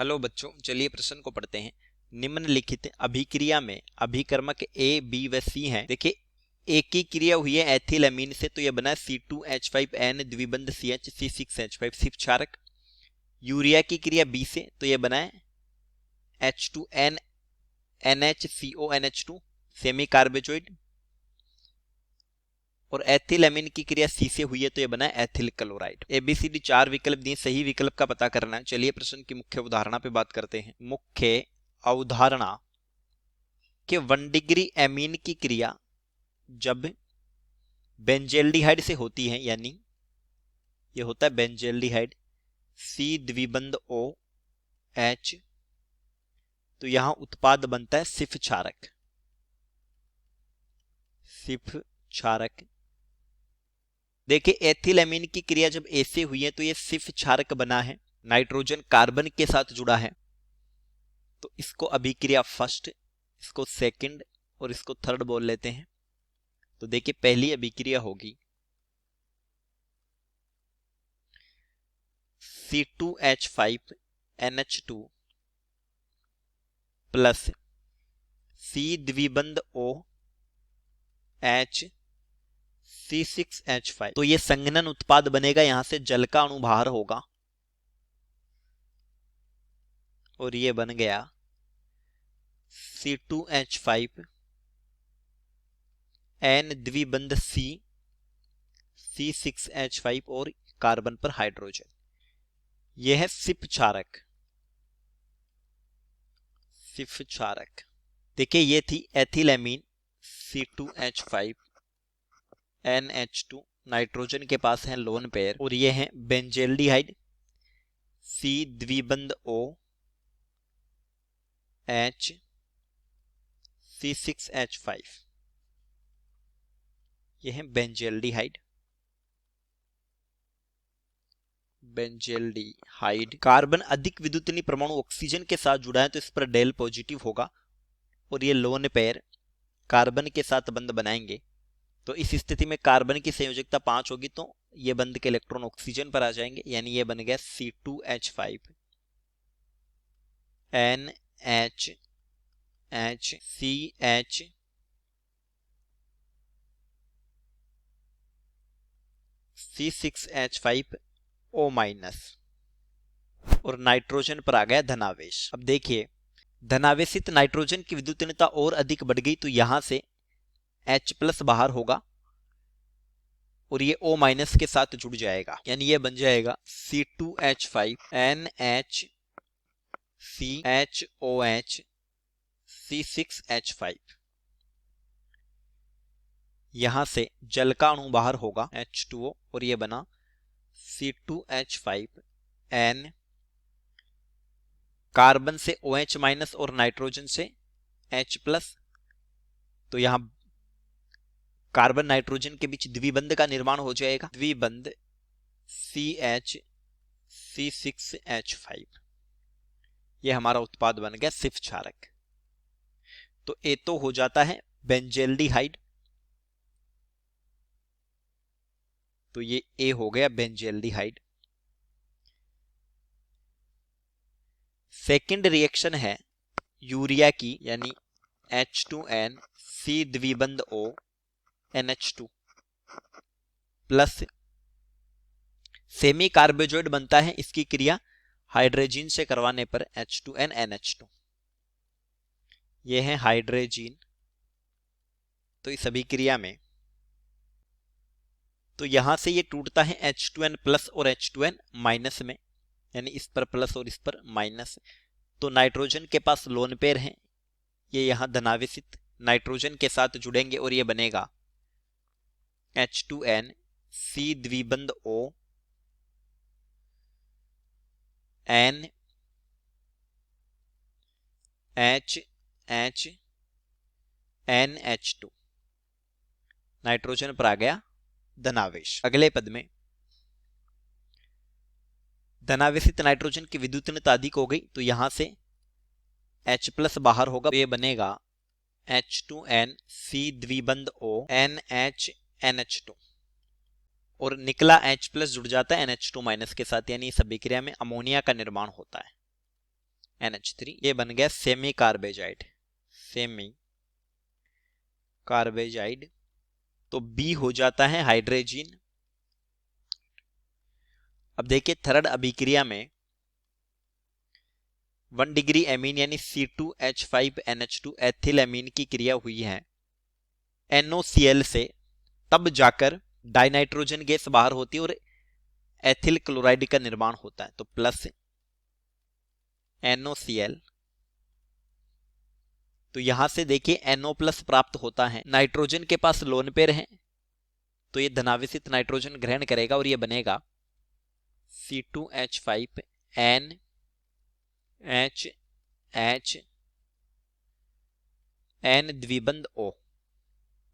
Hello बच्चों, चलिए प्रश्न को पढ़ते हैं। निम्नलिखित अभिक्रिया में अभिकर्मक ए, बी व सी हैं। देखिए, एक की क्रिया हुई है एथिलअमीन से, तो यह बना है C2H5N द्विबंध CH C6H5 सिर्फ क्षारक। यूरिया की क्रिया बी से, तो यह बना है H2N NHCONH2 सेमी कार्बोजोइड। और एथिलअमीन की क्रिया सी से हुई है, तो यह बना है एथिल क्लोराइड। ABCD 4 विकल्प दिए, सही विकल्प का पता करना है। चलिए प्रश्न की मुख्य अवधारणा पे बात करते हैं। मुख्य अवधारणा कि 1 डिग्री एमीन की क्रिया जब बेंजेल्डिहाइड से होती है, यानी ये होता है बेंजेल्डिहाइड C द्विबंध OH, तो यहां उत्पाद बनता है सिर्फ क्षारक। सिर्फ क्षारक। देखिए, एथिलअमीन की क्रिया जब ए से हुई है, तो ये सिर्फ क्षारक बना है, नाइट्रोजन कार्बन के साथ जुड़ा है, तो इसको अभिक्रिया फर्स्ट, इसको सेकंड और इसको थर्ड बोल लेते हैं। तो देखिए, पहली अभिक्रिया होगी C2H5NH2 plus C द्विबंध OH C6H5, तो ये संघनन उत्पाद बनेगा, यहां से जल का अणु बाहर होगा और ये बन गया C2H5N द्विबंध C C6H5 और कार्बन पर हाइड्रोजन। यह है सिर्फ क्षारक। सिर्फ क्षारक। देखिए, ये थी एथिलअमीन C2H5NH2, नाइट्रोजन के पास है लोन पेयर, और ये है बेंजेल्डिहाइड C द्विबंध OH C6H5, ये है बेंजेल्डिहाइड। बेंजेल्डिहाइड। कार्बन अधिक विद्युतनीय परमाणु ऑक्सीजन के साथ जुड़ा है, तो इस पर डेल पॉजिटिव होगा, और ये लोन पेयर कार्बन के साथ बंध बनाएंगे। तो इस स्थिति में कार्बन की संयोजकता 5 होगी, तो ये बंध के इलेक्ट्रॉन ऑक्सीजन पर आ जाएंगे, यानी ये बन गया C2H5NHCH C6H5O माइनस, और नाइट्रोजन पर आ गया धनावेश। अब देखिए, धनावेशित नाइट्रोजन की विद्युतनीयता और अधिक बढ़ गई, तो यहां से H प्लस बाहर होगा और ये O माइनस के साथ जुड़ जाएगा, यानी ये बन जाएगा C2H5NHCHOH C6H5। यहां से जल का अणु बाहर होगा H2O, और ये बना C2H5N, कार्बन से OH माइनस और नाइट्रोजन से H प्लस, तो यहां कार्बन नाइट्रोजन के बीच द्विबंध का निर्माण हो जाएगा, द्विबंध CH C6H5। यह हमारा उत्पाद बन गया सिर्फ क्षारक। तो ए तो हो जाता है बेंजेल्डिहाइड, तो ये ए हो गया बेंजेल्डिहाइड। सेकंड रिएक्शन है यूरिया की, यानी H2N C द्विबंध O NH2 plus semicarbazide बनता है, इसकी क्रिया हाइड्रोजीन से करवाने पर H2N NH2, यह है हाइड्रोजीन। तो इस अभिक्रिया में तो यहां से ये टूटता है H2N प्लस और H2N माइनस में, यानी इस पर प्लस और इस पर माइनस। तो नाइट्रोजन के पास लोन पेयर है, ये यहां धनावेशित नाइट्रोजन के साथ जुड़ेंगे और ये बनेगा H2N C द्विबंध O N H H NH2, nitrogen पर आ गया धनावेश। अगले पद में धनावेशित नाइट्रोजन की विद्युतनीयता अधिक हो गई, तो यहां से H प्लस बाहर होगा, तो ये बनेगा H2N C द्विबंध O NH NH2, और निकला H प्लस जुड़ जाता है NH2 माइनस के साथ, यानी इस अभिक्रिया में अमोनिया का निर्माण होता है। NH3, ये बन गया सेमी कार्बेजाइड, सेमी कार्बेजाइड। तो बी हो जाता है हाइड्रोजन। अब देखिए थर्ड अभिक्रिया में 1 डिग्री एमीन यानी C2H5NH2 एथिल एमीन की क्रिया हुई है NOCl से, तब जाकर डाइनाइट्रोजन गैस बाहर होती है और एथिल क्लोराइड का निर्माण होता है। तो प्लस NOCl, तो यहां से देखिए NO+ प्राप्त होता है। नाइट्रोजन के पास लोन पेयर है तो ये धनावेशित नाइट्रोजन ग्रहण करेगा और ये बनेगा C2H5NH N द्विबंध O,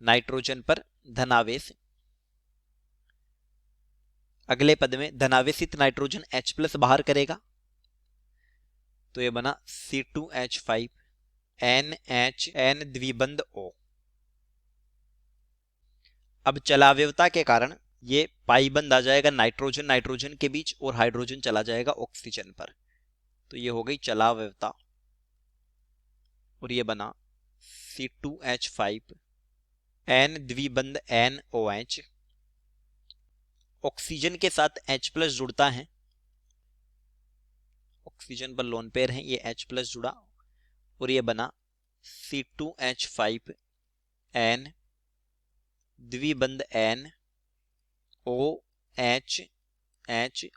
नाइट्रोजन पर धनावेश। अगले पद में धनावेशित नाइट्रोजन H+ बाहर करेगा तो ये बना C2H5NH N द्विबंध O। अब चलावयवता के कारण ये पाई बंद आ जाएगा नाइट्रोजन नाइट्रोजन के बीच और हाइड्रोजन चला जाएगा ऑक्सीजन पर, तो ये हो गई चलावयवता और ये बना C2H5N द्विबंध NOH। ऑक्सीजन के साथ H+ जुड़ता है, ऑक्सीजन पर लोन पेयर है, ये H+ जुड़ा और ये बना C2H5N द्विबंध NOH।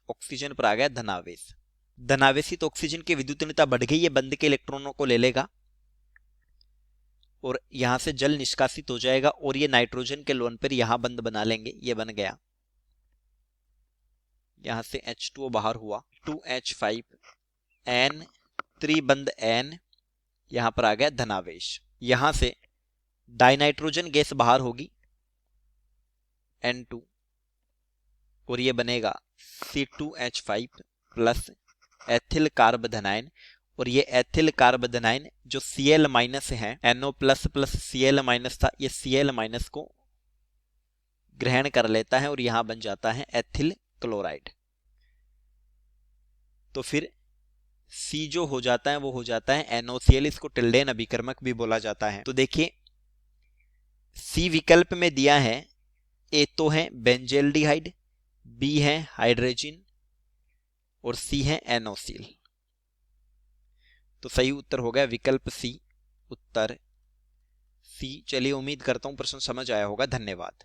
ऑक्सीजन पर आ गया धनावेश। धनावेशित ऑक्सीजन की विद्युतनीयता बढ़ गई, ये बंध के इलेक्ट्रॉनों को ले लेगा और यहां से जल निष्कासित हो जाएगा और ये नाइट्रोजन के लोन पर यहां बंध बना लेंगे, ये बन गया। यहां से H2O बाहर हुआ, 2H5N त्रिबंध N, यहां पर आ गया धनावेश। यहां से डाइनाइट्रोजन गैस बाहर होगी N2 और ये बनेगा C2H5 प्लस एथिल कार्बोधनाइन, और ये एथिल कार्बोधनाइन जो Cl- है, NO++ Cl- था, ये Cl- को ग्रहण कर लेता है और यहां बन जाता है एथिल क्लोराइड। तो फिर C जो हो जाता है वो हो जाता है NOCl, इसको टिल्डेन अभिकर्मक भी बोला जाता है। तो देखिए C विकल्प में दिया है, ए तो है बेंजेल्डिहाइड, बी है हाइड्रोजन और सी है NOCl। तो सही उत्तर हो गया विकल्प सी, उत्तर सी। चलिए उम्मीद करता हूं प्रश्न समझ आया होगा। धन्यवाद।